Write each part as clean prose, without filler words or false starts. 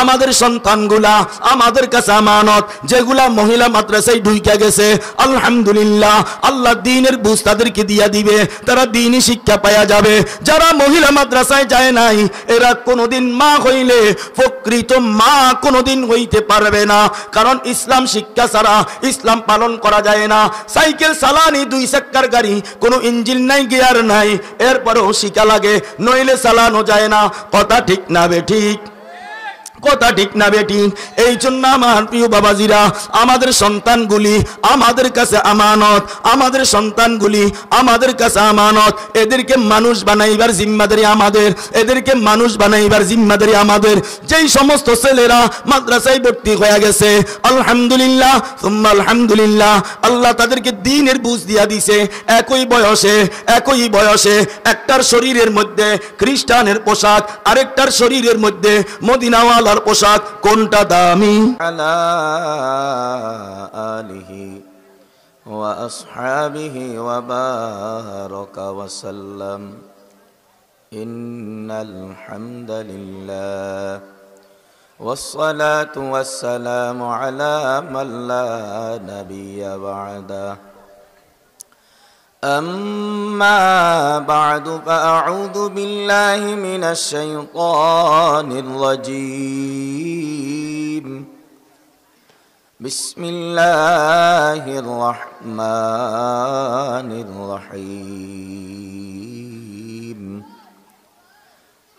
আমাদের সন্তানগুলা আমাদের কাছে আমানত, যেগুলা মহিলা মাদ্রাসায় ঢুইকা গেছে আলহামদুলিল্লাহ আল্লাহ দ্বীনের বুঝ তাদেরকে দিয়া দিবে, তারা দ্বীনি শিক্ষা পাওয়া যাবে। যারা মহিলা মাদ্রাসায় যায় নাই এরা কোনোদিন মা হইলে প্রকৃত মা কোনোদিন হইতে পারবে না, কারণ ইসলাম শিক্ষা ছাড়া ইসলাম পালন করা যায় না। সাইকেল চালানি 2 চাক্কার গাড়ি, কোনো ইঞ্জিন নাই, গিয়ার নাই, এরপরেও শিখা লাগে, নইলে চালানো যায় না। কথা ঠিক না বেঠিক? কথা ঠিক না বেটি? এই জন্য আমার প্রিয় বাবাজিরা, আমাদের সন্তানগুলি আমাদের কাছে আমানত, আমাদের সন্তানগুলি আমাদের কাছে আমানত। এদেরকে মানুষ বানাইবার জিম্মাদারি আমাদের, এদেরকে মানুষ বানাইবার জিম্মাদারি আমাদের। যেই সমস্ত ছেলেরা মাদ্রাসায় ভর্তি হয়ে গেছে আলহামদুলিল্লাহ সুম্মা আলহামদুলিল্লাহ, আল্লাহ তাদেরকে দ্বীনের বুঝ দিয়া দিছে। একই বয়সে একটার শরীরের মধ্যে খ্রিস্টানের পোশাক, আরেকটার শরীরের মধ্যে মদিনাওয়ালা পোশাক, কোনটা দামি? আলা আলিহি ওয়া আসহাবিহি ওয়া বারাকা ওয়া সাল্লাম। ইন্নাল হামদালিল্লাহ ওয়াসসালাতু ওয়াসসালামু আলা মান লা নাবিয়্যা বা'দা। أما بعد فأعوذ بالله من الشيطان الرجيم. بسم الله الرحمن الرحيم.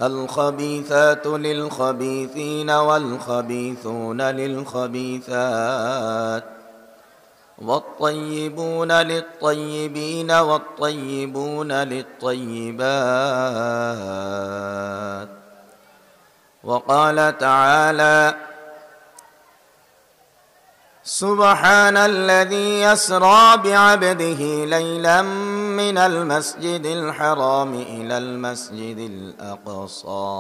الخبيثات للخبيثين والخبيثون للخبيثات والطيبون للطيبين والطيبون للطيبات. وقال تعالى: سبحان الذي يسرى بعبده ليلا من المسجد الحرام إلى المسجد الأقصى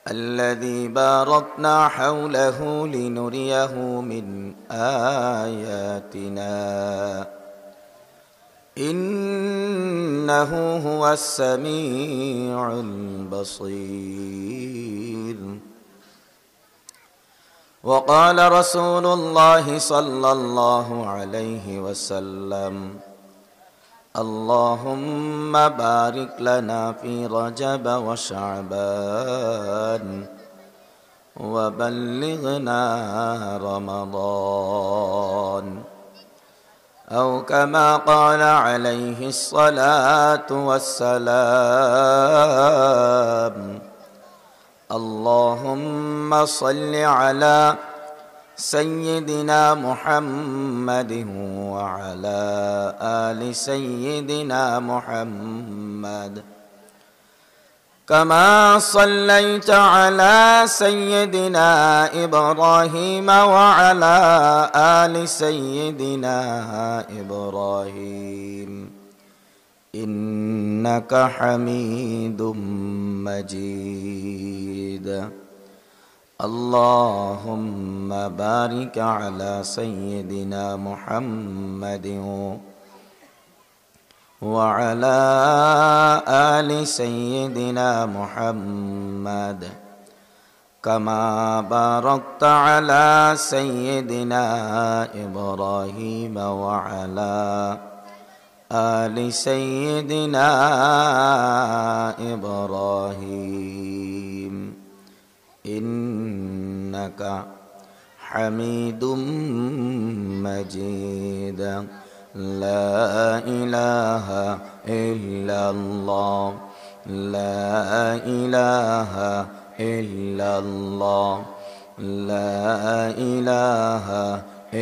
الذي باركنا حوله لنريه من آياتنا إنه هو السميع البصير. وقال رسول الله صلى الله عليه وسلم: اللهم بارك لنا في رجب وشعبان وبلغنا رمضان، أو كما قال عليه الصلاة والسلام. اللهم صل على سيدنا محمد وعلى آل سيدنا محمد كما صليت على سيدنا إبراهيم وعلى آل سيدنا إبراهيم إنك حميد مجيد. اللهم بارك على سيدنا محمد وعلى آل سيدنا محمد كما باركت على سيدنا إبراهيم وعلى آل سيدنا إبراهيم إنك حميد مجيد. لا إله إلا الله، لا إله إلا الله، لا إله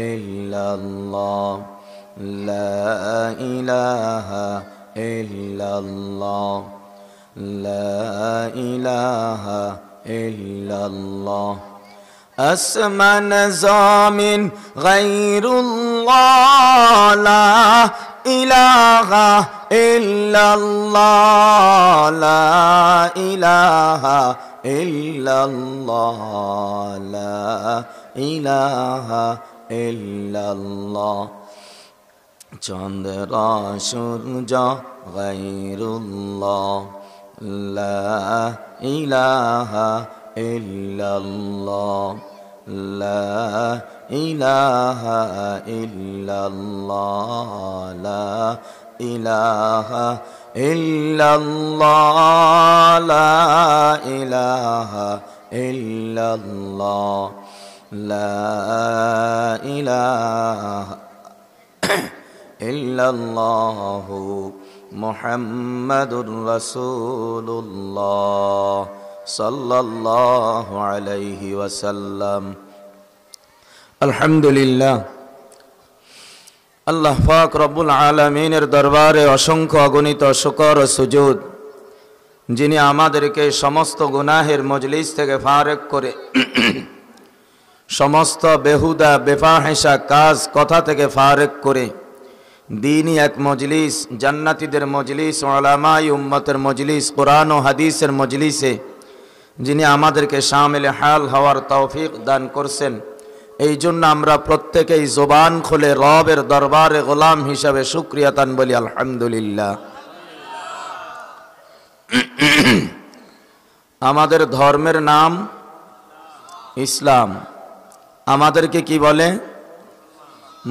إلا الله، لا إله إلا الله، لا إله إلا الله. أسمى نظام غير الله، لا إله إلا الله، لا إله إلا الله، لا إله إلا الله. চন্দ্র সূর্য গায়রুল্লাহ, লা ইলাহা ইল্লাল্লাহ লা ইলাহা ইল্লাল্লাহ লা ইলাহা ইল্লাল্লাহ লা ইলাহা ইল্লাল্লাহ লা ইলাহা ইল্লাল্লাহু মুহাম্মাদুর রাসূলুল্লাহ সাল্লাল্লাহু আলাইহি ওয়াসাল্লাম। আলহামদুলিল্লাহ, আল্লাহ পাক রব্বুল আলামিনের দরবারে অসংখ্য অগণিত শুকর ও সুজুদ, যিনি আমাদেরকে সমস্ত গুনাহের মজলিস থেকে ফারেক করে সমস্ত বেহুদা বেফাহিশা কাজ কথা থেকে ফারেক করে দ্বীনি এক মজলিস, জান্নাতীদের মজলিস, উলামায়ে উম্মতের মজলিস, কোরআন ও হাদিসের মজলিসে যিনি আমাদেরকে শামিল হাল হওয়ার তৌফিক দান করছেন, এই জন্য আমরা প্রত্যেকেই জবান খুলে রবের দরবারে গোলাম হিসাবে শুকরিয়া তান বলি আলহামদুলিল্লাহ। আমাদের ধর্মের নাম ইসলাম। আমাদেরকে কি বলে?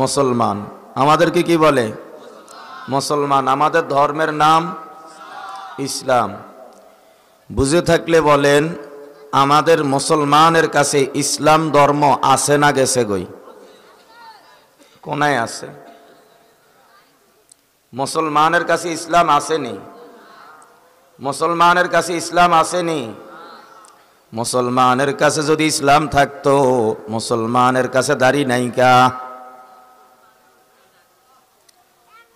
মুসলমান। আমাদেরকে কি বলে? মুসলমান। আমাদের ধর্মের নাম ইসলাম। বুঝে থাকলে বলেন, আমাদের মুসলমানের কাছে ইসলাম ধর্ম আছে না গেছে গই? কোনায় আছে? মুসলমানের কাছে ইসলাম আসেনি? মুসলমানের কাছে ইসলাম আসেনি? মুসলমানের কাছে যদি ইসলাম থাকতো, মুসলমানের কাছে দাড়ি নাইকা,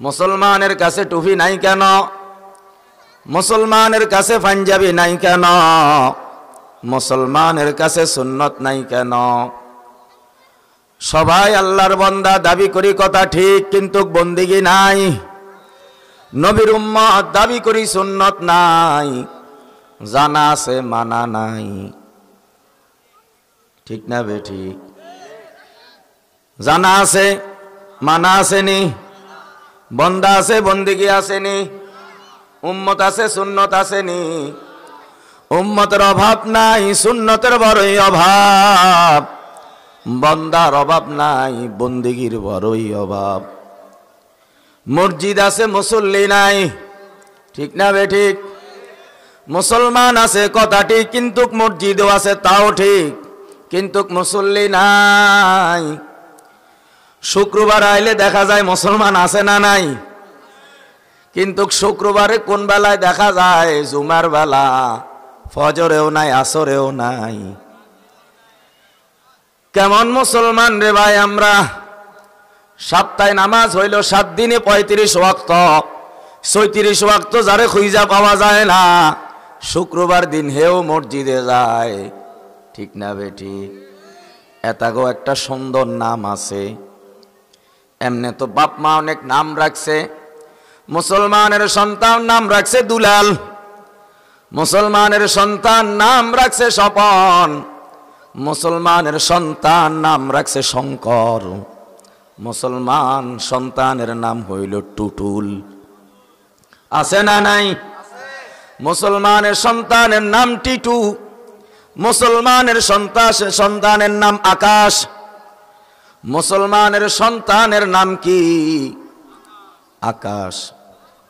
মুসলমানের কাছে টুপি নাই কেন, মুসলমানের কাছে পাঞ্জাবি নাই কেন, মুসলমানের কাছে সুন্নত নাই কেন? সবাই আল্লাহর বান্দা দাবি করি, কথা ঠিক, কিন্তু বন্দেগী নাই। নবীর উম্মত দাবি করি, সুন্নত নাই, জানা আছে মানা নাই। ঠিক না বে ঠিক? জানা আছে মানা আসেনি, বন্দা আছে বন্দেগী আসেনি, উম্মত আছে সুন্নত আসেনি। উম্মতের অভাব নাই, সুন্নতের বড়ই অভাব। বন্দার অভাব নাই, বন্দেগীর বড়ই অভাব। মসজিদ আছে, মুসল্লি নাই। ঠিক না বে ঠিক? মুসলমান আছে কথা ঠিক, কিন্তু মসজিদও আছে তাও ঠিক, কিন্তু মুসল্লি নাই। শুক্রবার আইলে দেখা যায় মুসলমান আছে না নাই, কিন্তু শুক্রবারে কোন বেলায় দেখা যায়? জুমার বেলা, ফজরেও নাই, আসরেও নাই। কেমন মুসলমান রে ভাই আমরা? সপ্তাহে নামাজ হইল 7 দিনে 35 ওয়াক্ত, 36 ওয়াক্ত যারে খুঁজা পাওয়া যায় না, শুক্রবার দিন হেও মসজিদে যায়। ঠিক না বেটি? এটাগো একটা সুন্দর নাম আছে। এমনি তো বাপ মা অনেক নাম রাখছে। মুসলমানের সন্তান নাম রাখছে দুলাল, মুসলমানের সন্তান নাম রাখছে স্বপন, মুসলমানের সন্তান নাম রাখছে শঙ্কর, মুসলমান সন্তানের নাম হইল টুটুল। আছে না নাই? মুসলমানের সন্তানের নাম টিটু, মুসলমানের সন্তানের নাম আকাশ, মুসলমানের সন্তানের নাম কি? আকাশ।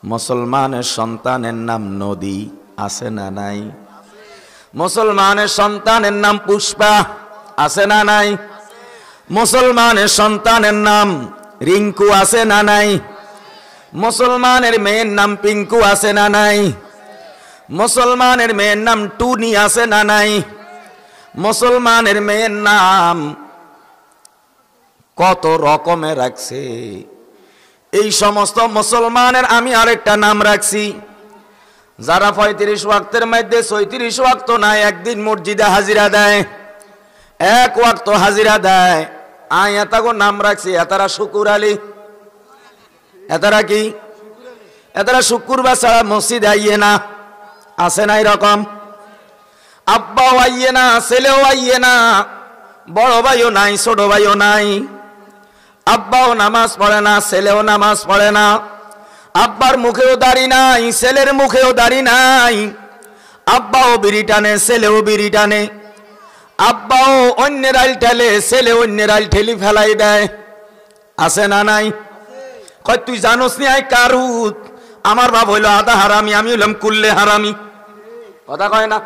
মুসলমানের সন্তানের নাম নদী। আছে না নাই? মুসলমানের সন্তানের নাম পুষ্পা। আছে না নাই? মুসলমানের সন্তানের নাম রিঙ্কু। আছে না নাই? মুসলমানের মেয়ের নাম পিঙ্কু। আছে না নাই? মুসলমানের মেয়ের নাম টুনি। আছে না নাই? মুসলমানের মেয়ের নাম কত রকমের রাখছে। এই সমস্ত মুসলমানের আমি আরেকটা নাম রাখছি। যারা 35 ওয়াক্তের মধ্যে 36 ওয়াক্ত নাই, একদিন মসজিদে হাজিরা দেয়, 1 ওয়াক্ত হাজিরা দেয়, আই এতাগো নাম রাখছি এতারা শুকুর আলী। এতারা কি? এতারা শুক্রবার ছাড়া মসজিদ আইয়ে না। আছে না এরকম? আব্বাও আইয়ে না, ছেলেও আইয়ে না, বড় ভাইও নাই, ছোট ভাইও নাই। আব্বাও নামাজ পড়ে না, ছেলেও নামাজ পড়ে না। আব্বার মুখেও দাড়ি নাই, ছেলের মুখেও দাড়ি নাই। আব্বাও বিড়ি টানে, ছেলেও বিড়ি টানে। আব্বাও অন্যের আইল ঠেলে, ছেলে অন্যের আইল ঠেলি ফেলাই দেয়, আছে না নাই? কয় তুই জানোস নি আই কারুত, আমার বাপ হইলো আধা হারামি, আমি হইলাম কুল্লে হারামি, কথা কয় না?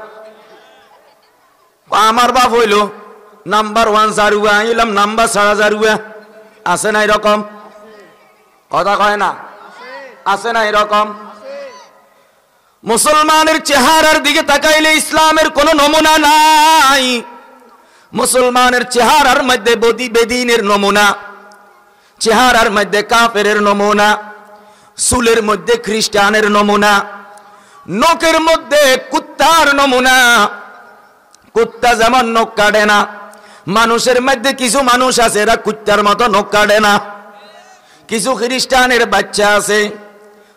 আমার বাপ হইলো নাম্বার 1 জারুয়া, আমি হইলাম নাম্বার 6 জারুয়া, আছে না এরকম? কথা কয় না? আছে না এরকম? মুসলমানের চেহারার দিকে তাকাইলে ইসলামের কোন নমুনা নাই। মুসলমানের চেহারার মধ্যে বেদিনের নমুনা, চেহারার মধ্যে কাফেরের নমুনা, চুলের মধ্যে খ্রিস্টানের নমুনা, নখের মধ্যে কুত্তার নমুনা। কুত্তা যেমন নখ কাটে না, মানুষের মধ্যে কিছু মানুষ আছে এরা কুত্তার মতো নখ কাটে না। কিছু খ্রিস্টানের বাচ্চা আছে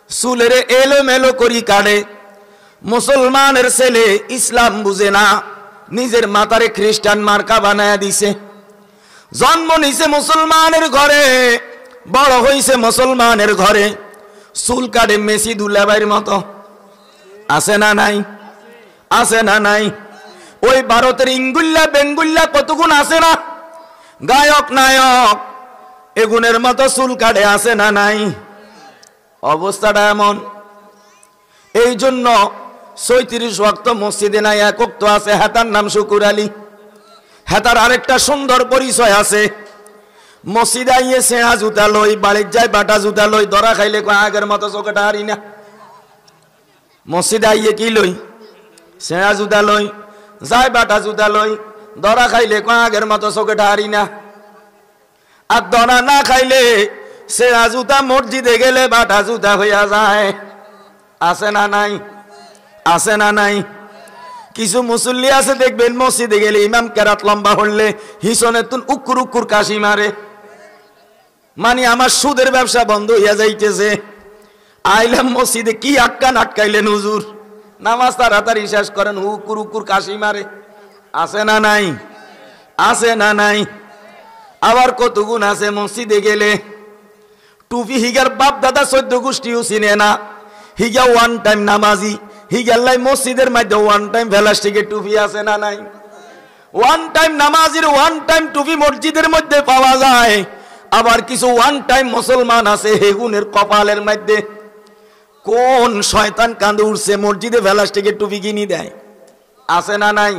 চুলের এলোমেলো করি কাটে। মুসলমানের ছেলে ইসলাম বুঝে না, নিজের মাথারে খ্রিস্টান মার্কা বানায় দিছে। জন্ম নিছে মুসলমানের ঘরে, বড় হইছে মুসলমানের ঘরে, চুল কাটে মেসি দুলাভাইয়ের মতো, আছে না নাই? আছে না নাই? ওই ভারতের ইঙ্গুল্লা বেঙ্গুল্লা কতগুণ আছে না, গায়ক নায়ক এগুনের মতো চুল কাটে, আছে না নাই? অবস্থাটা এমন। এই জন্য ৩৬ ওয়াক্ত মসজিদে নাই, এক ওয়াক্ত আছে। হেতার নাম শুকুর আলী। হেতার আরেকটা সুন্দর পরিচয় আছে, মসজিদে আইয়ে সেরা জুতা লই, বাড়ির যায় বাটা জুতা লই, ধরা খাইলে আগের মতো চোখেটা হারি না। মসজিদে আইয়ে কি লই? সেরা জুতা লই, যায় বাটা জুতা লই, ধরা খাইলে আগের মতো চোখেটা হারি না। আর ধরা না খাইলে সেরা জুতা মসজিদে গেলে বাটা জুতা হইয়া যায়, আছে না নাই? আছে না নাই? কিছু মুসল্লি আছে দেখবেন মসজিদে গেলে ইমাম কেরাত লম্বা হলে হিসনে তুন উকুর উকুর কাশি মারে, মানে আমার সুদের ব্যবসা বন্ধ হইয়া যাইতেছে। আইলাম মসজিদে, কি আটকান আটকাইলেন হুজুর, নামাজ তাড়াতাড়ি শেষ করেন, উকুর উকুর কাশি মারে, আছে না নাই? আছে না নাই? আবার কত গুণ আছে মসজিদে গেলে টুপি, হিগার বাপ দাদা 14 গোষ্ঠীও চিনে না, হিগা ওয়ান টাইম নামাজি, হিগাল্লাই মসজিদের মধ্যে ওয়ান টাইম প্লাস্টিকের টুপি, আছে না নাই? ওয়ান টাইম নামাজির ওয়ান টাইম টুপি মসজিদের মধ্যে পাওয়া যায়। আবার কিছু ওয়ান টাইম মুসলমান আছে হেগুনের কপালের মধ্যে কোন শয়তান কান্দে উঠছে মসজিদে প্লাস্টিকের টুপি কিনি দেয়, আছে না নাই?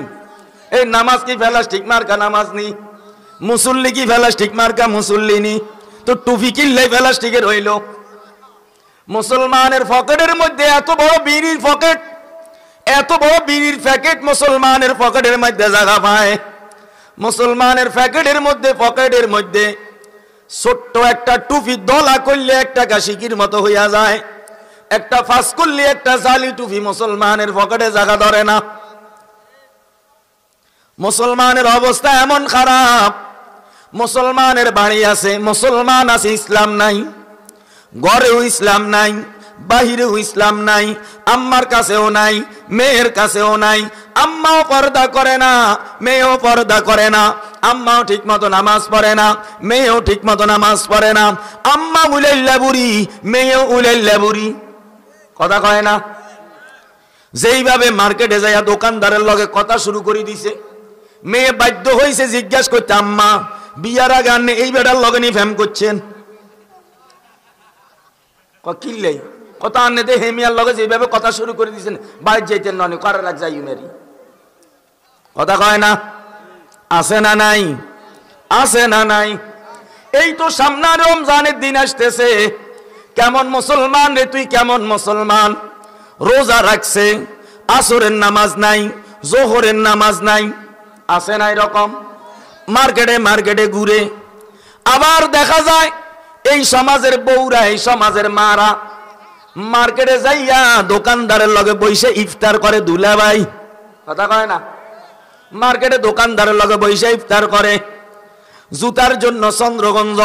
এই নামাজ কি প্লাস্টিক মার্কা নামাজ নি? মুসল্লি কি প্লাস্টিক মার্কা মুসল্লি নি? তো টুপি কিনলেই প্লাস্টিকের হইল। মুসলমানের পকেটের মধ্যে এত বড় বিড়ির পকেট, এত বড় বিড়ির প্যাকেট মুসলমানের পকেটের মধ্যে জায়গা পায়। মুসলমানের প্যাকেটের মধ্যে, পকেটের মধ্যে ছোট্ট একটা টুপি দলা করলে 1 টাকা সিকির মতো হইয়া যায়, একটা ফাঁস করলে একটা জালি টুপি মুসলমানের পকেটে জায়গা ধরে না। মুসলমানের অবস্থা এমন খারাপ, মুসলমানের বাড়ি আছে, মুসলমান আছে, ইসলাম নাই, ঘরেও ইসলাম নাই, বাহিরেও ইসলাম নাই, আম্মার কাছেও নাই, মেয়ের কাছেও নাই। আম্মাও পর্দা করে না, মেয়েও পর্দা করে না, আম্মাও ঠিক মতো নামাজ পড়ে না, মেয়েও ঠিক মতো নামাজ পড়ে না। আম্মা উলাইল্লা বুড়ি, মেয়েও উলাইল্লা বুড়ি, কথা কয় না? যেইভাবে মার্কেটে যাইয়া দোকানদারের লগে কথা শুরু করে দিছে, মেয়ে বাধ্য হয়েছে জিজ্ঞাসা করতে, আম্মা বিয়ার আগে আনে এই বেটার লগে নি ফ্যাম করছেন? কিনলেই কথা আনে দে হেমিয়ার লগে যেভাবে কথা শুরু করে দিয়েছেন, বাইর যাইতেন ননি কারো লাগ যাই মেরি, কথা কয় না? আছে না নাই? আছে না নাই? এই তো সামনে রমজানের দিন আসতেছে, কেমন মুসলমান রে তুই, কেমন মুসলমান? রোজা রাখছে, আসরের নামাজ নাই, জোহরের নামাজ নাই, আছে না এরকম? মার্কেটে মার্কেটে ঘুরে। আবার দেখা যায় এই সমাজের বউরা, এই সমাজের মারা মার্কেটে যাইয়া দোকানদারের লগে বইসে ইফতার করে, দুলা ভাই, কথা কয় না? মার্কেটে দোকানদারের লগে বইসে ইফতার করে। জুতার জন্য চন্দ্রগঞ্জ,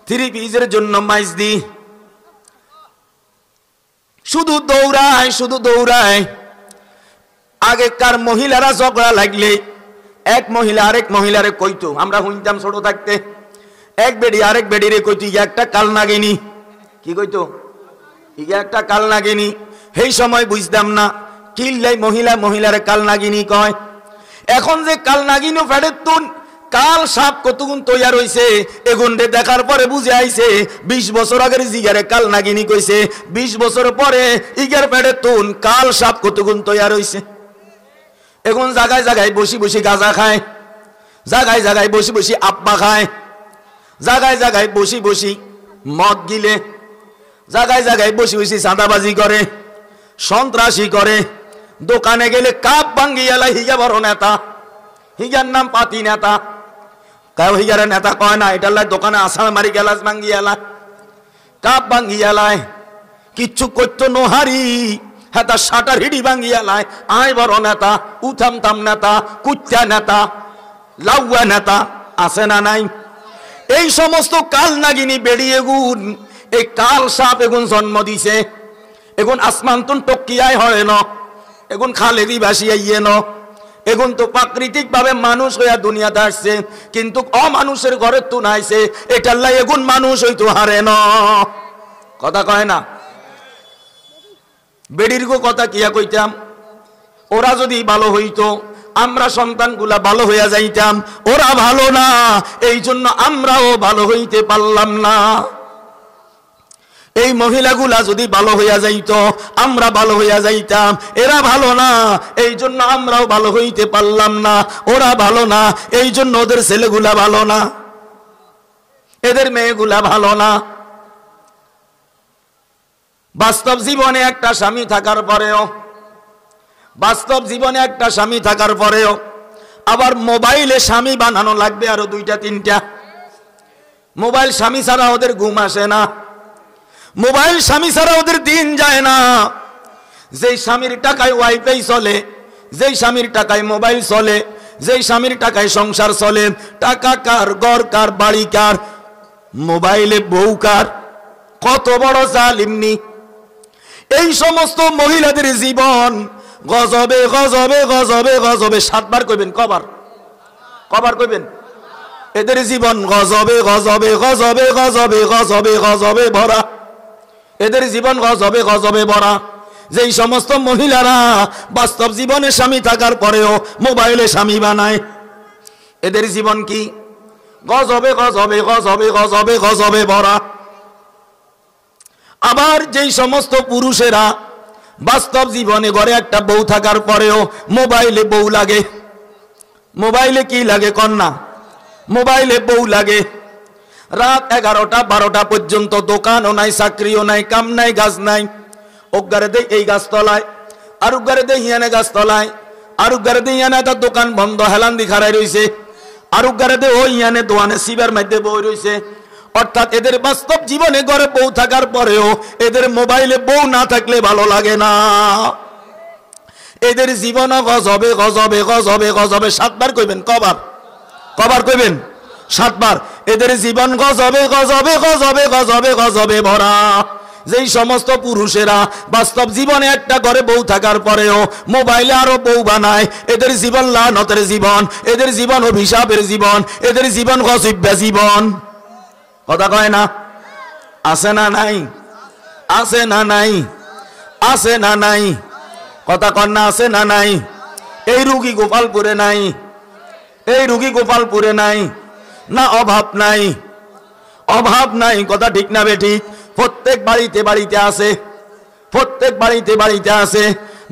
3 পিসের জন্য মাইজদি, শুধু দৌড়ায়, শুধু দৌড়ায়। আগেকার মহিলারা ঝগড়া লাগলে এক মহিলা আরেক মহিলারে কইতো, আমরা শুনতাম ছোট থাকতে, এক বেডি আরেক বেডিরে কইতো ইয়া একটা কাল নাগিনি, কি কইতো? ইয়া একটা কাল নাগিনি। সেই সময় বুঝতাম না কিল্লাই মহিলা মহিলারে কাল নাগিনি কয়। এখন যে কাল নাগিনও ফেডের তুন কাল সাপ কতগুণ তৈয়ার হইছে এগুনরে দেখার পরে বুঝে আইছে 20 বছর আগের জিগারে কাল নাগিনী কইছে 20 বছর পরে ইগার ফেডের তুন কাল সাপ কতগুণ তৈয়ার হইছে। এখন জায়গায় জায়গায় বসি বসি গাঁজা খায়, জায়গায় জায়গায় বসি বসি আব্বা খায়, জায়গায় জায়গায় বসি বসি মদ গিলে, জায়গায় জায়গায় বসি বসি চাঁদাবাজি করে, সন্ত্রাসী করে। দোকানে গেলে কাপ ভাঙ্গিয়ালা হিগা বড় নেতা, হিগার নাম পাতি নেতা। কেউ হিগারে নেতা কয় না, এটার লাই দোকানে আসাম মারি গেলাস ভাঙ্গিয়ালা, কাপ ভাঙ্গিয়ালায়, কিচ্ছু করতো নোহারি হ্যাঁ তার শাটার হিডি ভাঙ্গিয়ালায়। আয় বড় নেতা, উথাম তাম নেতা, কুচ্চা নেতা, লাউয়া নেতা আছে না নাই? এই সমস্ত কাল নাগিনী বেরিয়ে গুণ এই কাল সাপ এগুন জন্ম দিছে। এগুন আসমান তুন টকিয়ায় হয় ন, এগুন খালেদি ভাসিয়াইয়ে ন, এগুন তো প্রাকৃতিক ভাবে মানুষ হইয়া দুনিয়াতে আসছে, কিন্তু অমানুষের ঘরে তুন আইছে। এটার লাই এগুন মানুষ হইতো হারে ন। কথা কয় না? বেড়ির গো কথা কিয়া কইতাম, ওরা যদি ভালো হইতো আমরা সন্তানগুলা ভালো হইয়া যাইতাম। ওরা ভালো না, এই জন্য আমরাও ভালো হইতে পারলাম না। এই মহিলাগুলা যদি ভালো হইয়া যাইত আমরা ভালো হইয়া যাইতাম। এরা ভালো না, এই জন্য আমরাও ভালো হইতে পারলাম না। ওরা ভালো না, এই জন্য ওদের ছেলেগুলা ভালো না, এদের মেয়েগুলা ভালো না। বাস্তব জীবনে একটা স্বামী থাকার পরেও, বাস্তব জীবনে একটা স্বামী থাকার পরেও আবার মোবাইলে স্বামী বানানো লাগবে আরো 2-3টা। মোবাইল স্বামী ছাড়া ওদের ঘুম আসে না, মোবাইল স্বামী ছাড়া ওদের দিন যায় না। যেই স্বামীর টাকায় ওয়াইফাই চলে, যেই স্বামীর টাকায় মোবাইল চলে, যেই স্বামীর টাকায় সংসার চলে, টাকা কার, ঘর কার, বাড়ি কার, মোবাইলে বউ কার, কত বড় জালিমনি। এই সমস্ত মহিলাদের জীবন গজবে গজবে গজবে গজবে। 7 বার কইবেন, কবার কবার কইবেন? এদের জীবন গজবে গজবে গজবে গজবে গজবে গজবে ভরা, এদের জীবন গজবে গজবে ভরা। যেই সমস্ত মহিলারা বাস্তব জীবনে স্বামী থাকার পরেও মোবাইলে স্বামী বানায়, এদের জীবন কি? গজবে গজবে গজবে গজবে গজবে ভরা। আবার যেই সমস্ত পুরুষেরা বাস্তব জীবনে ঘরে একটা বউ থাকার পরেও মোবাইলে বউ লাগে, মোবাইলে কি লাগে কন্যা? মোবাইলে বউ লাগে। রাত 11টা-12টা পর্যন্ত দোকানও নাই, চাকরিও নাই, কাম নাই, গাছ নাই। ওগারে দে এই গাছ তলায়, আর উগারে দে হিয়ানে গাছ তলায়, আর উগারে দে হিয়ানে তার দোকান বন্ধ হেলান্দি খাড়াই রইছে, আর উগারে দে ওই হিয়ানে দোয়ানে শিবের মধ্যে বই রইছে। অর্থাৎ এদের বাস্তব জীবনে ঘরে বউ থাকার পরেও এদের মোবাইলে বউ না থাকলে ভালো লাগে না। এদের জীবন গজবে গজবে গজবে গজবে। 7 বার কইবেন, কবার কবার কইবেন? 7 বার। এদের জীবন গজবে গজবে গজবে গজবে গজবে ভরা। যেই সমস্ত পুরুষেরা বাস্তব জীবনে একটা ঘরে বউ থাকার পরেও মোবাইলে আরো বউ বানায়, এদের জীবন লানতের জীবন, এদের জীবন অভিশাপের জীবন, এদের জীবন গসিব্যা জীবন। কথা কয় না? আছে না নাই? আছে না নাই? আছে না নাই? কথা কন না, আছে না নাই? এই রুগী গোপালপুরে নাই, এই রুগী গোপালপুরে নাই না? অভাব নাই, অভাব নাই। কথা ঠিক না বেঠিক? প্রত্যেক বাড়িতে বাড়িতে আছে, প্রত্যেক বাড়িতে বাড়িতে আছে।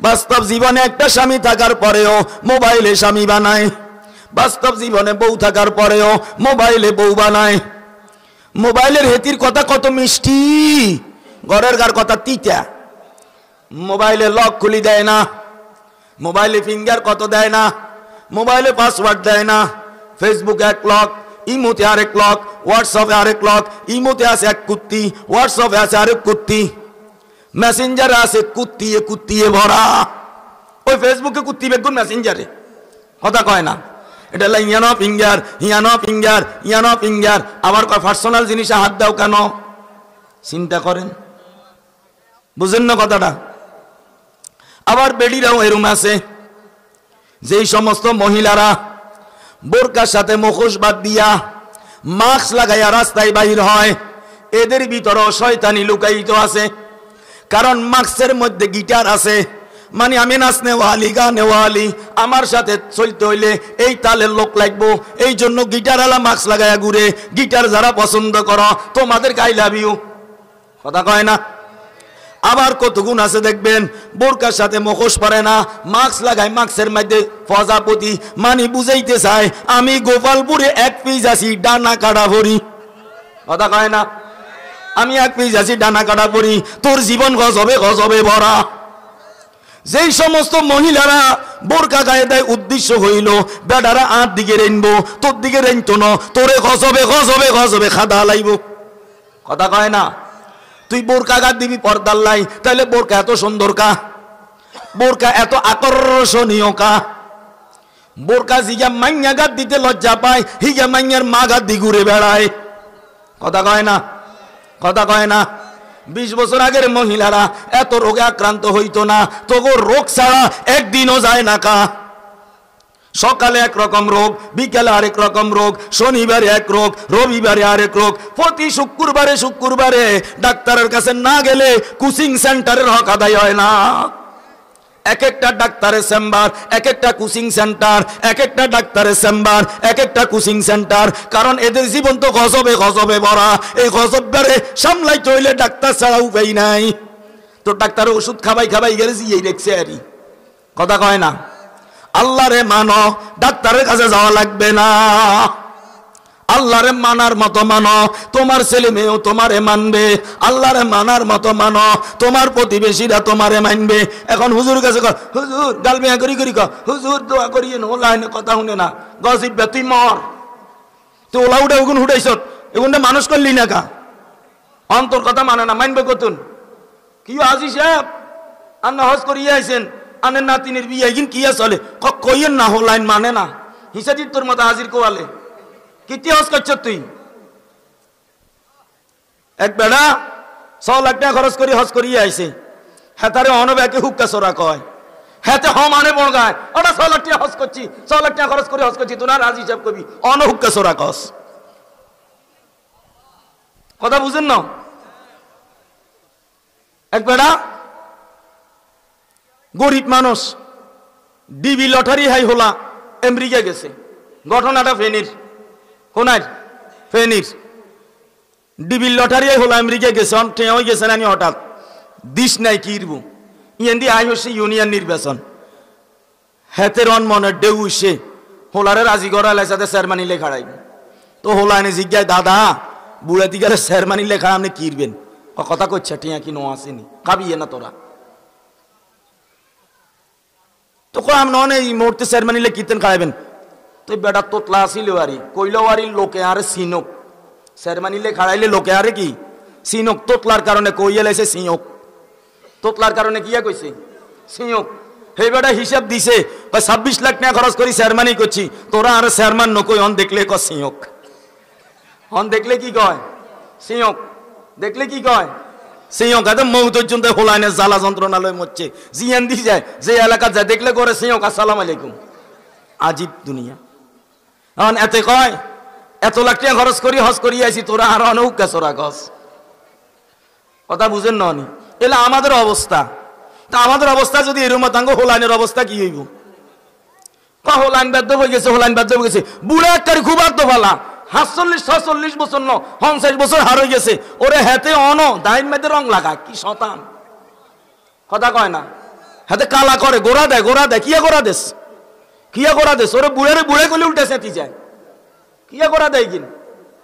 বাস্তব জীবনে একটা স্বামী থাকার পরেও মোবাইলে স্বামী বানায়, বাস্তব জীবনে বউ থাকার পরেও মোবাইলে বউ বানায়। মোবাইলের হেতির কথা কত মিষ্টি, ঘরের গার কথা তিতা। মোবাইলে লক খুলি দেয় না, মোবাইলে ফিঙ্গার কত দেয় না, মোবাইলে পাসওয়ার্ড দেয় না। ফেসবুকে 1 লক, ইমোতে আরেক লক, হোয়াটসঅ্যাপে আরেক লক। ইমোতে আছে 1 কুত্তি, হোয়াটসঅ্যাপে আছে আরেক কুত্তি, মেসেঞ্জারে আছে কুত্তিয়ে কুত্তিয়ে ভরা। ওই ফেসবুকে কুত্তি বেগুন, মেসেঞ্জারে। কথা কয় না? এটা লাই ইয়ানো ফিঙ্গার, ইয়ানো ফিঙ্গার, ইয়ানো ফিঙ্গার। আবার কয় পার্সোনাল জিনিসে হাত দাও কেন? চিন্তা করেন, বুঝেন না কথাটা? আবার বেডিরাও এরম আছে, যেই সমস্ত মহিলারা বোরকার সাথে মুখোশ বাদ দিয়া মাস্ক লাগাইয়া রাস্তায় বাহির হয়, এদের ভিতরেও শয়তানি লুকায়িত আছে। কারণ মাস্কের মধ্যে গিটার আছে, মানে আমি নাচনেওয়ালি গানেওয়ালি, আমার সাথে চলতে হইলে এই তালের লোক লাগবো। এই জন্য গিটারওয়ালা মাস্ক লাগায়া ঘুরে। গিটার যারা পছন্দ করো তোমাদের আই লাভ ইউ, কথা কয় না? আবার কত গুণ আছে দেখবেন, বোরকার সাথে মুখোশ পরে না, মাস্ক লাগায়, মাস্কের মধ্যে প্রজাপতি, মানে বুঝাইতে চায় আমি গোপালপুরে এক পিস আছি ডানা কাটা ভরি, কথা কয় না? আমি এক পিস আছি ডানা কাটা পরি, তোর জীবন গজবে গজবে ভরা। যেই সমস্ত মহিলারা বোরকা গায়ে দেয় উদ্দেশ্য হইল বেটারা আর দিকে রেনবো, তোর দিকে রেনতো না, তোরে গজবে গজবে গজবে খাদা লাইব, কথা কয় না? তুই বোরকা গায়ে দিবি পর্দার লাই, তাহলে বোরকা এত সুন্দর কা? বোরকা এত আকর্ষণীয় কা? বোরকা জিগা মাইয়া গাত দিতে লজ্জা পায়, হিগা মাইয়ার মা গাত দি ঘুরে বেড়ায়, কথা কয় না? কথা কয় না? 20 বছর আগের মহিলারা এত রোগে আক্রান্ত হইতো না, তবু রোগ ছাড়া একদিনও যায় না কা? সকালে এক রকম রোগ, বিকালে আরেক রকম রোগ, শনিবারে এক রোগ, রবিবারে আরেক রোগ, প্রতি শুক্রবারে ডাক্তারের কাছে না গেলে কোচিং সেন্টারের হক আদায় হয় না। এক একটা ডাক্তারের চেম্বার, এক একটা কোচিং সেন্টার, এক একটা ডাক্তারের চেম্বার, এক একটা কোচিং সেন্টার। কারণ এদের জীবন তো গজবে গজবে ভরা। এই গজববারে সামলাইতে হইলে ডাক্তার ছাড়া উপায় নাই। তো ডাক্তারের ওষুধ খাবাই গেলে জিয়েই রেখছে আরই, কথা কয় না? আল্লাহরে মানো, ডাক্তারের কাছে যাওয়া লাগবে না। আল্লাহরে মানার মতো মানো, তোমার ছেলে মেয়েও তোমারে মানবে। আল্লাহরে মানার মতো মানো, তোমার প্রতিবেশীরা তোমারে মানবে। এখন হুজুর কাছে কর, হুজুর ডালমিয়া করি ক, হুজুর দোয়া করিয়ে ওলাইনে কথা শুনে না, গজিব তুই মর। তুই ওলা উঠে ওগুন উঠাইছ, এগুনটা মানুষ করলি না কা? অন্তর কথা মানে না, মানবে কতুন? কি আজি সাহেব আন্না হজ করিয়ে আইছেন, আনের নাতিনের বিয়ে কিন কি চলে কইয়েন না, হোলাইন মানে না। হিসাজির তোর মতো হাজির কোয়ালে কিতি হজ করছ তুই? এক বেড়া 100 লাখ টাকা খরচ করি হজ করিয়ে আইছে, হেতারে অনব্যাকে হুক্কা চোরা কয়, হেতে হ মানে বড়গায় ওটা 100 লাখ টাকা হজ করছি, 100 লাখ টাকা খরচ করে হজ করছি, তোর রাজি হিসাব করবি, অন হুক্কা চোরা কস। কথা বুঝেন না? এক বেড়া গরিব মানুষ, ডিবি লটারি হাই হোলা আমেরিকা গেছে। ঘটনাটা ফেনীর, কোনার ফেনীর ডিবি লটারি হাই হোলা আমেরিকা গেছে। হয়ে গেছে না হঠাৎ দিস নাই কিরবু ইয়েন্দি আই হচ্ছে ইউনিয়ন নির্বাচন। হেতের মনের ডেউ সে হোলারে রাজি করা লাইসাতে চেয়ারম্যান লেখাড়াই। তো হোলা এনে জিজ্ঞায়, দাদা বুড়া দিগারে চেয়ারম্যান লেখা আপনি কিরবেন? কথা করছে টিয়া কি নো আসেনি, খাবিয়ে না তোরা? তো আমি এই মুহূর্তে চেয়ারম্যান কিতেন খাইবেন? তো বেটা তোতলা আসিল আরি কইল আরি লোকে আরে সিনক, চেয়ারম্যান খাড়াইলে লোকে আরে কি সিনক। তোতলার কারণে কইয়া লাইছে সিঁয়ক, তোতলার কারণে কিয়া কইছে সিঁয়ক। সেই বেটা হিসাব দিছে 26 লাখ টাকা খরচ করি চেয়ারম্যানই করছি, তোরা আর চেয়ারম্যান নকই, অন দেখলে ক সিঁয়ক, অন দেখলে কি কয় সিঁয়ক, দেখলে কি কয় সিঁয়ক। এত মৌতর্যন্ত হোলাইনে জ্বালা যন্ত্রণালয় মরছে, জিয়ান দি যায় যে এলাকা যায় দেখলে করে সিঁয়ক আসসালাম আলাইকুম। আজিব দুনিয়া। এখন এতে কয় এত লাখ টাকা খরচ করি হজ করি আইছি, তোরা আর অনৌকা চোরা গছ। কথা বুঝেন না? এলা আমাদের অবস্থা। তা আমাদের অবস্থা যদি এরকম তাঙ্গ হোলাইনের অবস্থা কি হইব? হোলাইন বাধ্য হয়ে গেছে, হোলাইন বাধ্য হয়ে গেছে। বুড়া একটারি খুব আর্ধ ভালা 46 বছর 50 বছর হার হয়ে গেছে। ওরে হেতে অন দাইন মেয়েদের রং লাগায়, কি শতান, কথা কয় না? হাতে কালা করে গোড়া দেয়, কিয়া গোড়া দেশ, কিয়া গোড়া দেশ। ওরে বুড়ে গলে উল্টে সেঁতি যায়, কিয়া গোড়া দেয় কিন।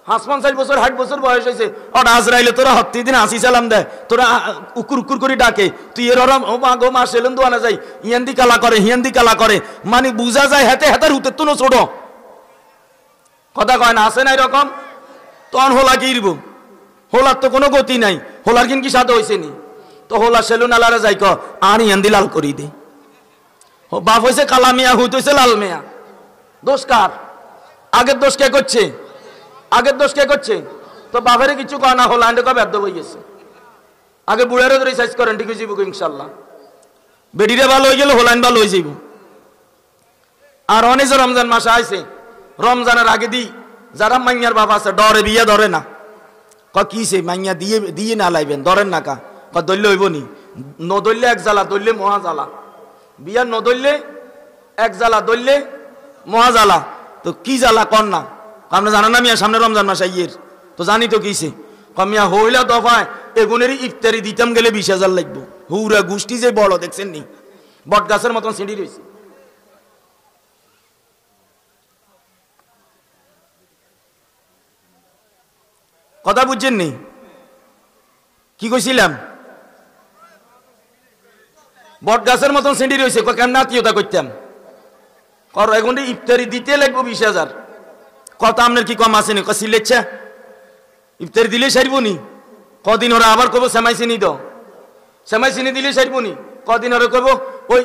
50 বছর 60 বছর বয়স হয়েছে, ওটা আজরাইলে তোরা হত্তি দিন হাসি সালাম দেয়, তোরা উকুর করে ডাকে, তুই এর ও মা গো মা সেলেন দোয়ানা যাই, ইয়ান্দি কালা করে হিয়ান্দি কালা করে, মানে বুঝা যায় হাতে হাতের হুতে তুনো ছোট, কথা কয় না? আছে না এরকম? তখন হোলা কি ইরব? হোলার তো কোনো গতি নাই, হোলার কিন কি সাথে হয়েছে নি? তো হোলা সেলুন আলারে যাই ক আর ইয়ান্দি লাল করি দে। বাপ হয়েছে কালা মিয়া, হইতেছে লাল মিয়া। দোষ কার? আগের দোষ কে করছে? আগের দোষ কে করছে? তো বাপেরে কিছু কয় না, হোলা আন্ডে কয় ব্যর্থ হয়ে গেছে। আগে বুড়ারে ধরে সাইজ করেন, ঠিক হয়ে যাব ইনশাল্লাহ। বেডিরে ভালো হয়ে গেলে হোলাইন ভালো হয়ে যাব। আর অনেক রমজান মাসে আইছে, রমজানের আগে দি যারা মাইয়ার বাবা আছে ডরে বিয়ে ধরে না, কি সে মাইয়া দিয়ে না লাইবেন, ধরেন না কা, দৈল্য হইব নি? নদৈল্য এক জ্বালা, দৈল্য মহা জ্বালা। বিয়া ন ধরলে এক জ্বালা ধরলে মহা জ্বালা। তো কি জ্বালা কর না, আপনি জানেন না মিয়া সামনে রমজান মাস আইয়ের, তো জানি তো কিসে কমিয়া হইলা দফায় এগুনেরই ইফতারি দিতাম গেলে 20,000 লাগবো। হুরা গোষ্ঠী যে বড় দেখছেন নি, বট গাছের মতন সিঁড়ি রয়েছে। কথা বুঝছেন নি কি কইছিলাম? বট গাছের মতন সিঁড়ি রয়েছে, কেমন আত্মীয়তা করতাম কর এখন ইফতারি দিতে লাগবো 20,000। কথা আপনার কি কম আসেনি? সিলেচ্ছা ইফতারি দিলে সারব নি, কদিন ওরা আবার কব সেমাই চিনি দাও, সেমাই চিনি দিলে সারব নি, কদিন ওরা কব ওই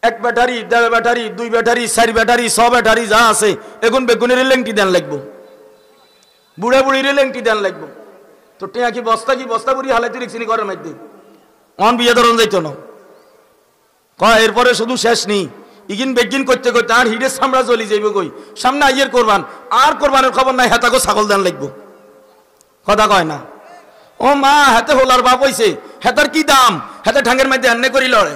1 battery 1.5 battery 2 battery 4 battery 6 battery যা আছে এখন বেগুনের লেংটি দেন লাগবো, বুড়া বুড়ির লেংটি দেন লাগবো। তো টিয়া কি বস্তা বুড়ি হালাইতে রিক্সিনি ঘরের মধ্যে অন বিয়ে ধরন যাইতো না। এরপরে শুধু শেষ নেই, ইগিন বেগিন করতে করতে আর হিডের সামরা চলি যাইব কই, সামনে আইয়ের কোরবান, আর কোরবানের খবর নাই, হেতাকে ছাগল দেন লাগবো। কথা কয় না ও মা, হাতে হোলার বাপ হইছে, হেতার কি দাম, হাতে ঠাঙ্গের মধ্যে এনে করি লড়ে,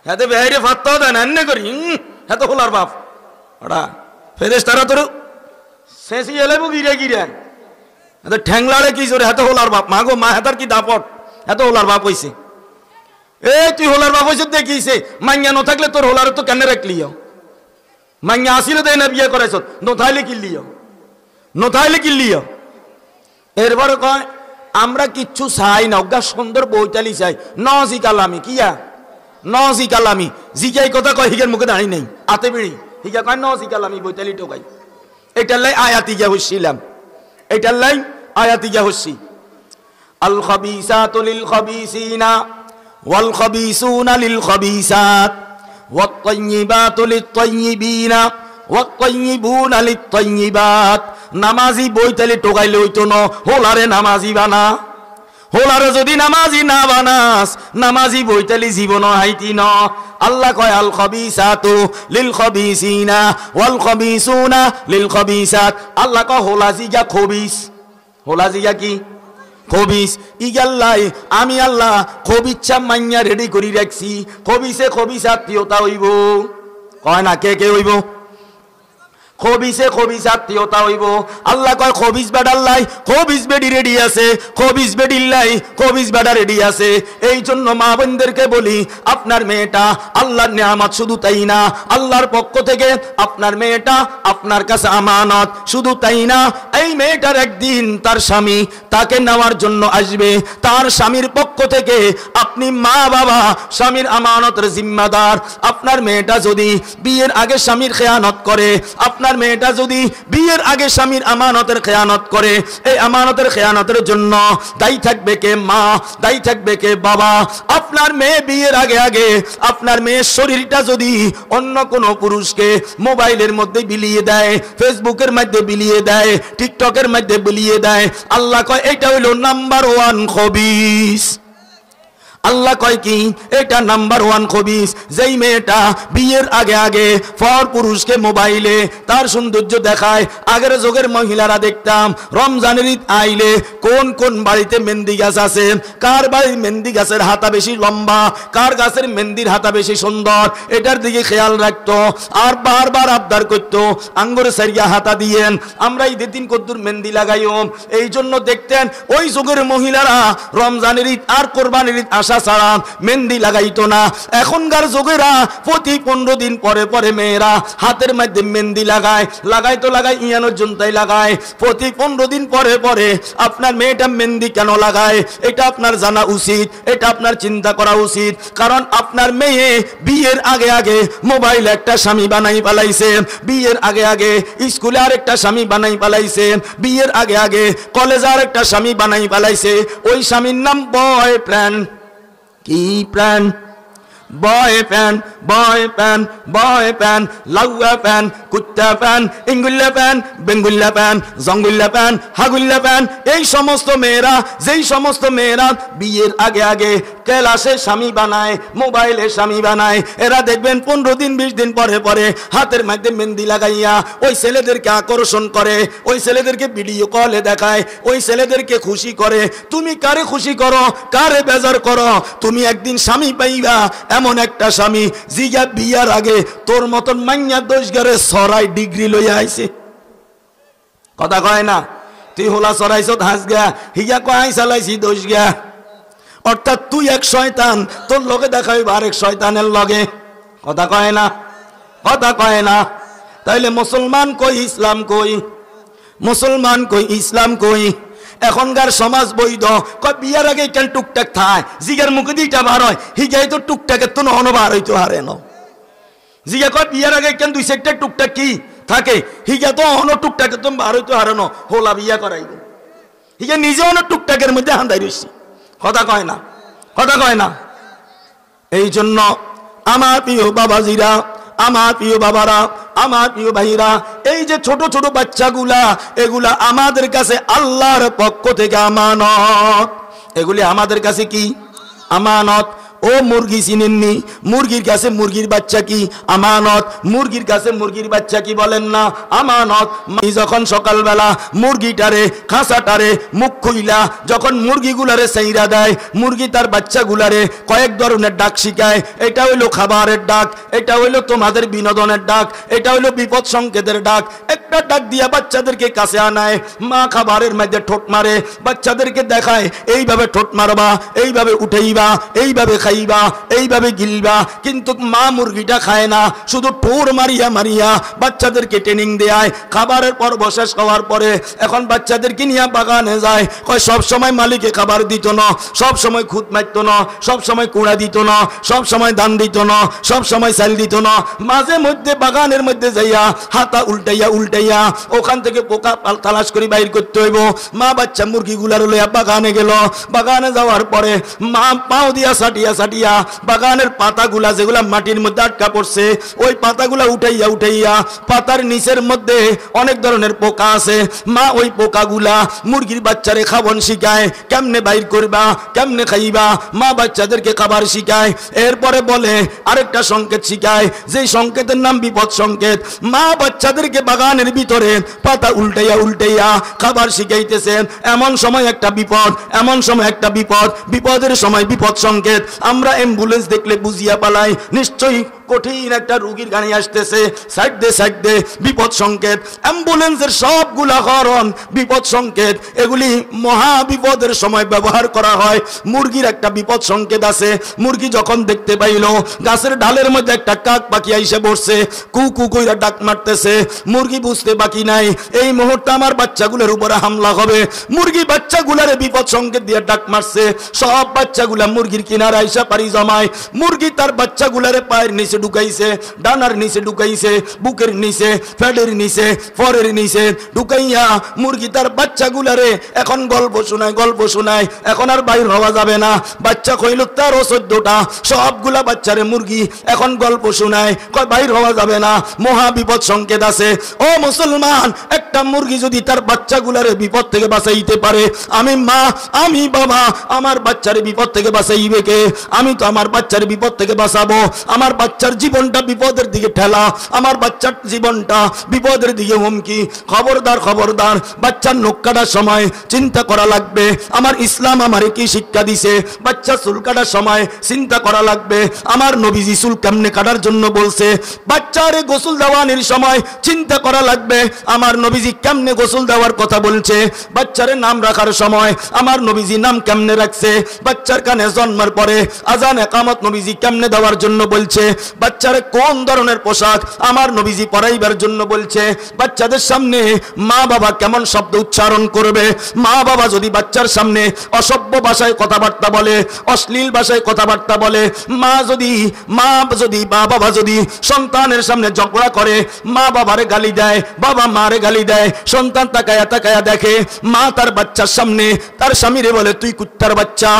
হাতে বেহাইরে ফাত্তাও দেন এনে করি, হাতে হোলার বাপ ওরা ফেরেস তারা তোর শেষই এলাইব গিরে গিরে হাতে ঠ্যাংলাড়ে কি জোরে, হাতে হোলার বাপ। মা গো মা, হেতার কি দাপট, হাতে হোলার বাপ হইছে। তুই হোলার বাপ হইছে দেখিছে, মাইয়া ন থাকলে তোর হোলারে তো কেন রাখলিও, মাইয়া আসিলে দেয় না বিয়ে করাইছ, নথাইলে কিনলিও। এরপরে কয় আমরা কিচ্ছু চাই না, ওগা সুন্দর বইতালি চাই, নজি কালামি কিয়া নজি কালামি জিগাই কথা কয়, হিগার মুখে দাঁড়িয়ে নেই আতে বেড়ি, হিগা কয় নজি কালামি বইতালি টোকাই। এটার লাই আয়াতি গিয়া হচ্ছিলাম, এটার লাই আয়াতি গিয়া হচ্ছি। আল খাবিসাতু লিল খাবিসিনা ওয়াল খাবিসুনা লিল খাবিসাত ওয়াত তাইয়্যিবাতু লিত তাইয়্যিবিনা ওয়াত তাইয়্যিবুনা লিত তাইয়্যিবাত। নামাজি বইতালি টোকাইলে হইতো না, হোলারে নামাজি বানা, হোলারে যদি নামাজি না বানাস, নামাজি বইতালি জীবন হাইতি ন। আল্লাহ কয় আল খাবিসাতু লিল খাবিসিনা ওয়াল খাবিসুনা লিল খাবিসাত। আল্লাহ কয় হোলা জিগা খবিস, হোলা জিগা কি খবিস। ইগাল্লাই আমি আল্লাহ খবিচ্ছা মাইয়া রেডি করি রাখছি, খবিসে খবিস আত্মীয়তা হইব। কয় না কে কে হইব? খবিসে খবিস আত্মীয়তা হইব। আল্লাহ কয় খবিস বেডাল্লাই খবিস বেডি রেডি আছে, খবিস বেডিল্লাই খবিস বেডা রেডি আছে। এই জন্য মা বোনদেরকে বলি, আপনার মেয়েটা আল্লাহর নেয়ামত, শুধু তাই না আল্লাহর পক্ষ থেকে আপনার মেয়েটা আপনার কাছে আমানত, শুধু তাই না এই মেয়েটার একদিন তার স্বামী তাকে নেওয়ার জন্য আসবে, তার স্বামীর পক্ষ থেকে আপনি মা বাবা স্বামীর আমানতের জিম্মাদার। আপনার মেয়েটা যদি বিয়ের আগে স্বামীর খেয়ানত করে, আপনার মেয়েটা যদি বিয়ের আগে স্বামীর আমানতের খেয়ানত করে, এই আমানতের খেয়ানতের জন্য দায়ী থাকবে কে? মা। দায়ী থাকবে কে? বাবা। আপনার মেয়ে বিয়ের আগে আগে আপনার মেয়ের শরীরটা যদি অন্য কোনো পুরুষকে মোবাইলের মধ্যে বিলিয়ে দেয়, ফেসবুকের মধ্যে বিলিয়ে দেয়, টিকটকের মধ্যে বিলিয়ে দেয়, আল্লাহ কয় এটা হইল নাম্বার 1 খবিস। আল্লাহ কয় কি? এটা নাম্বার 1 খবিস। যেই মেয়েটা বিয়ের আগে আগে পর পুরুষকে মোবাইলে তার সৌন্দর্য দেখায়। আগের যুগের মহিলারা দেখতাম রমজানের ঈদ আইলে কোন কোন বাড়িতে মেহেন্দি গাছ আছে, কার বাড়ির মেহেন্দি গাছের হাতা বেশি লম্বা, কার গাছের মেহেন্দির হাতা বেশি সুন্দর, এটার দিকে খেয়াল রাখতো আর বারবার আবদার করতো আঙ্গুর সারিয়া হাতা দিয়েন, আমরা ঈদের দিন কদ্দুর মেহেন্দি লাগাইও। এই জন্য দেখতেন ওই যুগের মহিলারা রমজানের ঈদ আর কোরবানির ঈদ ছাড়া মেহেন্দি লাগাইতো না। এখনকার যুগেরা প্রতি 15 দিন পরে পরে মেয়েরা হাতের মধ্যে মেহেন্দি লাগায়, লাগাইতো লাগায় ইয়ানোর জন্যই লাগায়। প্রতি 15 দিন পরে পরে আপনার মেয়েটা মেহেন্দি কেন লাগায় এটা আপনার জানা উচিত, এটা আপনার চিন্তা করা উচিত। কারণ আপনার মেয়ে বিয়ের আগে আগে মোবাইল একটা স্বামী বানাই পালাইছে, বিয়ের আগে আগে স্কুলে আর একটা স্বামী বানাই পালাইছে, বিয়ের আগে আগে কলেজে আর একটা স্বামী বানাই পালাইছে। ওই স্বামীর নাম বয়ফ্রেন্ড। কি প্রাণ? বয়ফ্রেন্ড, বয়ফ্রেন্ড, বয়ফ্রেন্ড, লাউয়া প্যান, কুত্তা প্যান, ইঙ্গুল্লা প্যান, বেঙ্গুল্লা প্যান, জঙ্গুল্লা প্যান, হাগুল্লা প্যান। এই সমস্ত মেয়েরা, যেই সমস্ত মেয়েরা বিয়ের আগে আগে ক্লাসে স্বামী বানায়, মোবাইলে স্বামী বানায়, এরা দেখবেন 15 দিন 20 দিন পরে পরে হাতের মধ্যে মেহেন্দি লাগাইয়া ওই ছেলেদেরকে আকর্ষণ করে, ওই ছেলেদেরকে ভিডিও কলে দেখায়, ওই ছেলেদেরকে খুশি করে। তুমি কারে খুশি করো, কারে বেজার করো? তুমি একদিন স্বামী পাইবা এমন একটা স্বামী জিগা বিয়ার আগে তোর মতন মাইয়া 10 ঘরে সরাই ডিগ্রি লইয়া আইছে। কথা কয় না, তুই হোলা সরাইছ হাঁস গা, হিগা কয় চালাইছি 10 গা। অর্থাৎ তুই এক শয়তান, তোর লগে দেখা হইব আরেক শয়তানের লগে। কথা কয় না, কথা কয় না। তাইলে মুসলমান কই, ইসলাম কই? মুসলমান কই, ইসলাম কই? এখনকার সমাজ বৈধ কয় বিয়ার আগে কেন টুকটাক থায়, জিগার মুখে দিটা বার হয়, হিগাই তো টুকটাকের তো নহনো বার হইতে হারে ন। জিগা কয় বিয়ার আগে কেন 2-4টা টুকটাক কি থাকে, হিগা তো অহনো টুকটাকে তো বার হইতে হারে ন, হোলা বিয়া করাইব। হিগা নিজে অন্য টুকটাকের মধ্যে হান্দাই রয়েছে। কথা কয় না, কথা কয় না। এই জন্য আমার প্রিয় বাবাজিরা, আমার প্রিয় বাবারা, আমার প্রিয় ভাইরা, এই যে ছোট ছোট বাচ্চাগুলা, এগুলা আমাদের কাছে আল্লাহর পক্ষ থেকে আমানত। এগুলি আমাদের কাছে কি? আমানত। ও মুরগি চিনেননি? মুরগির কাছে মুরগির বাচ্চা কি? আমানত। মুরগির কাছে মুরগির বাচ্চা কি বলেন না? আমানত। যখন সকালবেলা মুরগিটারে খাঁচাটারে মুখ খুইলা যখন মুরগিগুলারে সাইরা দেয়, মুরগি তার বাচ্চাগুলারে কয়েক ধরনের ডাক শিখায়। এটা হইলো খাবারের ডাক, এটা হইলো তোমাদের বিনোদনের ডাক, এটা হইলো বিপদ সংকেতের ডাক। একটা ডাক দিয়া বাচ্চাদেরকে কাছে আনায়। মা খাবারের মধ্যে ঠোঁট মারে, বাচ্চাদেরকে দেখায় এইভাবে ঠোঁট মারবা, এইভাবে উঠাইবা, এইভাবে খাইবা, এইভাবে গিলবা। কিন্তু মা মুরগিটা খায় না, শুধু ঠোর মারিয়া মারিয়া বাচ্চাদেরকে ট্রেনিং দেয়। খাবারের পর শেষ খাওয়ার পরে এখন বাচ্চাদেরকে নিয়ে বাগানে যায়। কয় সব সময় মালিকে খাবার দিত না, সব সময় খুদ মারত না, সব সময় কুড়া দিত না, সব সময় ধান দিত না, সব সময় চাল দিত না। মাঝে মধ্যে বাগানের মধ্যে যাইয়া হাতা উল্টাইয়া উল্টাইয়া ওখান থেকে পোকা তালাশ করে বাইর করতে হইব। মা বাচ্চা মুরগিগুলার লইয়া বাগানে গেল। বাগানে যাওয়ার পরে মা পাও দিয়া সাটিয়া সাটিয়া বাগানের পাতাগুলা যেগুলা মাটির মধ্যে আটকা পড়ছে, ওই পাতাগুলা উঠাইয়া উঠাইয়া পাতার নিচের মধ্যে অনেক ধরনের পোকা আছে। মা ওই পোকাগুলা মুরগির বাচ্চারে খাবন শিখায়, কেমনে বাইর করবা, কেমনে খাইবা। মা বাচ্চাদেরকে খাবার শিখায়। এরপরে বলে আরেকটা সংকেত শিখায়, যেই সংকেতের নাম বিপদ সংকেত। মা বাচ্চাদেরকে বাগানের ভিতরে পাতা উল্টাইয়া উল্টাইয়া খাবার শিখাইতেছে। এমন সময় একটা বিপদ, এমন সময় একটা বিপদ, বিপদের সময় বিপদ সংকেত। আমরা অ্যাম্বুলেন্স দেখলে বুঝিয়া পালাই নিশ্চয়ই কঠিন একটা রোগীর গাড়ি আসতেছে, সাইড দে সাইড দে, বিপদ সংকেত। অ্যাম্বুলেন্সের সবগুলা হরন বিপদ সংকেত। এগুলি মহা বিপদের সময় ব্যবহার করা হয়। মুরগির একটা বিপদ সংকেত আছে। মুরগি যখন দেখতে পাইল গাছের ঢালের মধ্যে একটা কাক পাখি আইসে বসছে, কু কু কইরা ডাক মারতেছে, মুরগি বুঝতে বাকি নাই এই মুহূর্তে আমার বাচ্চাগুলোর উপরে হামলা হবে। মুরগি বাচ্চাগুলারে বিপদ সংকেত দিয়ে ডাক মারছে। সব বাচ্চাগুলা মুরগির কিনারে আইসা পারি জমায়। মুরগি তার বাচ্চাগুলারে পায়ের নিচে ঢুকাইছে, ডানার নিচে ঢুকাইছে, বুকের নিচে, ফ্যাটের নিচে, ফরের নিচে ঢুকাইয়া মুরগি তার বাচ্চাগুলারে এখন গল্প শোনায়, গল্প শোনায়। এখন আর বাইর হওয়া যাবে না। বাচ্চা কইল 13-14টা, সবগুলা বাচ্চারে মুরগি এখন গল্প শোনায়, কয় বাইর হওয়া যাবে না, মহা বিপদ সংকেত আছে। ও মুসলমান, একটা মুরগি যদি তার বাচ্চাগুলারে বিপদ থেকে বাঁচাইতে পারে, আমি মা, আমি বাবা, আমার বাচ্চারে বিপদ থেকে বাঁচাইবে কে? আমি তো আমার বাচ্চার বিপদ থেকে বাঁচাবো। আমার বাচ্চার জীবনটা বিপদের দিকে ঠেলা, আমার বাচ্চার জীবনটা বিপদের দিকে হুমকি। খবরদার, খবরদার। বাচ্চার নখ কাটার সময় চিন্তা করা লাগবে আমার ইসলাম আমারে কি শিক্ষা দিছে। বাচ্চা চুল কাটার সময় চিন্তা করা লাগবে আমার নবীজি চুল কেমনে কাটার জন্য বলছে। বাচ্চারে গোসল দেওয়ানোর সময় চিন্তা করা লাগবে আমার নবীজি কেমনে গোসল দেওয়ার কথা বলছে। বাচ্চারে নাম রাখার সময় আমার নবীজি নাম কেমনে রাখছে। বাচ্চার কানে জন্মের পরে আজান একামত নবীজি কেমনে দেওয়ার জন্য বলছে। বাচ্চারে কোন ধরনের পোশাক আমার নবীজি পরাইবার জন্য বলছে। বাচ্চাদের সামনে মা বাবা কেমন শব্দ উচ্চারণ করবে। মা বাবা যদি বাচ্চার সামনে অসভ্য ভাষায় কথাবার্তা বলে, অশ্লীল ভাষায় কথাবার্তা বলে, মা বাবা যদি সন্তানের সামনে ঝগড়া করে, মা বাবারে গালি দেয়, বাবা মারে গালি দেয়, সন্তান তাকায়া তাকায়া দেখে, মা তার বাচ্চার সামনে তার স্বামীরে বলে তুই কুত্তার বাচ্চা,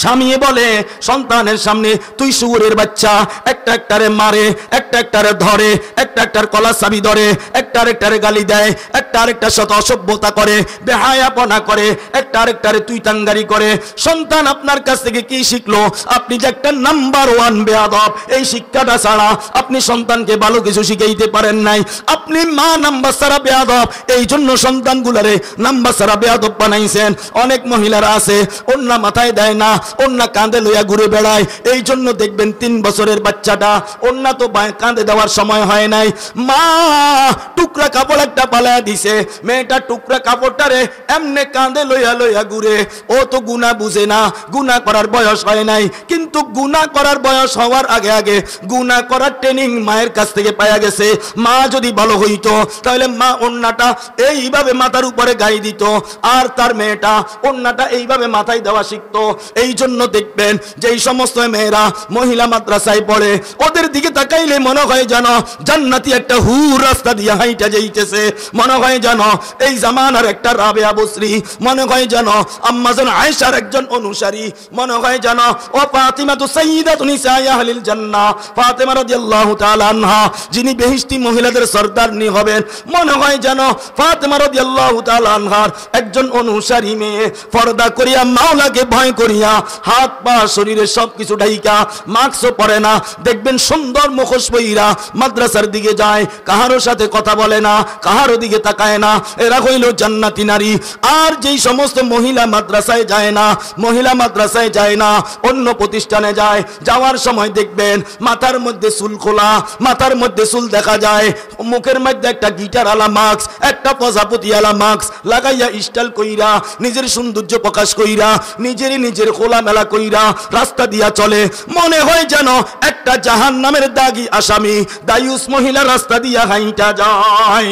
স্বামী বলে সন্তানের সামনে তুই শুয়োরের বাচ্চা। একটা একটারে মারে, একটা একটারে ধরে, একটা একটার কলার চাবি ধরে, একটা একটারে গালি দেয়, একটা একটা আরেকটার সাথে অসভ্যতা করে, বেহায়াপনা করে, একটা আরেকটারে তুই তাঙ্গারি করে। সন্তান আপনার কাছ থেকে কি শিখলো? আপনি যে একটা নাম্বার 1 বেয়াদব, এই শিক্ষাটা ছাড়া আপনি সন্তানকে ভালো কিছু শিখাইতে পারেন নাই। আপনি মা নাম্বার ছাড়া বেয়াদব, এই জন্য সন্তানগুলারে নাম্বার ছাড়া বেয়াদব বানাইছেন। অনেক মহিলারা আছে ওন্না মাথায় দেয় না, ওন্না কাঁধে লইয়া ঘুরে বেড়ায়, এই জন্য দেখবেন 3 বছরের বাচ্চাটা ওন্না তো কাঁধে দেওয়ার সময় হয় নাই, মা টুকরা কাপড় একটা পালায়া দিছে, মেয়েটা টুকরা কাপড়টারে এমনে কাঁধে লইয়া লইয়া ঘুরে। ও তো গুনাহ বুঝে না, গুনাহ করার বয়স হয় নাই, কিন্তু গুনাহ করার বয়স হওয়ার আগে আগে গুনাহ করার ট্রেনিং মায়ের কাছ থেকে পাওয়া গেছে। মা যদি ভালো হইতো তাহলে মা ওন্নাটা এইভাবে মাথার উপরে গায়ে দিত, আর তার মেয়েটা ওন্নাটা এইভাবে মাথায় দেওয়া শিখতো। এই জন্য দেখবেন যে এই সমস্ত মেয়েরা মহিলা মাদ্রাসায় পড়ে, ওদের দিকে তাকাইলে মনে হয় যেন জান্নাতি একটা হুর রাস্তা দিয়ে হাইটা যাইতেছে, মনে হয় যেন এই জামানার একটা রাবেয়া বসরি, মনে হয় যেন আম্মাজান আয়েশার একজন অনুসারী, মনে হয় যেন ও ফাতিমা তু সাইয়্যিদাতু নিসাই আহলিল জান্নাহ, ফাতিমা রাদিয়াল্লাহু তাআলা আনহা যিনি বেহেশতি মহিলাদের সরদারনি হবেন, মনে হয় যেন ফাতিমা রাদিয়াল্লাহু তাআলা আনহার একজন অনুসারী মেয়ে, পর্দা করিয়া মাওলাকে ভয় করিয়া হাত পা শরীরে সবকিছু ঢাইকা, মাস্কও পরে না, দেখবেন সুন্দর মুখোশ পইরা মাদ্রাসার দিকে যায়, কাহারোর সাথে কথা বলে না, কাহারো দিকে তাকায় না, এরা হইল জান্নাতি নারী। আর যেই সমস্ত মহিলা মাদ্রাসায় যায় না, মহিলা মাদ্রাসায় যায় না, অন্য প্রতিষ্ঠানে যায়, যাওয়ার সময় দেখবেন মাথার মধ্যে চুল খোলা, মাথার মধ্যে চুল দেখা যায়, মুখের মধ্যে একটা গিটার আলা মাস্ক, একটা প্রজাপতি আলা মাস্ক লাগাইয়া স্টাইল কইরা, নিজের সৌন্দর্য প্রকাশ কইরা, নিজের খোলামেলা কইরা রাস্তা দিয়া চলে, মনে হয় যেন একটা জাহান্নামের দাগী আসামি দায়ুস মহিলা রাস্তা দিয়া হাইটা যায়।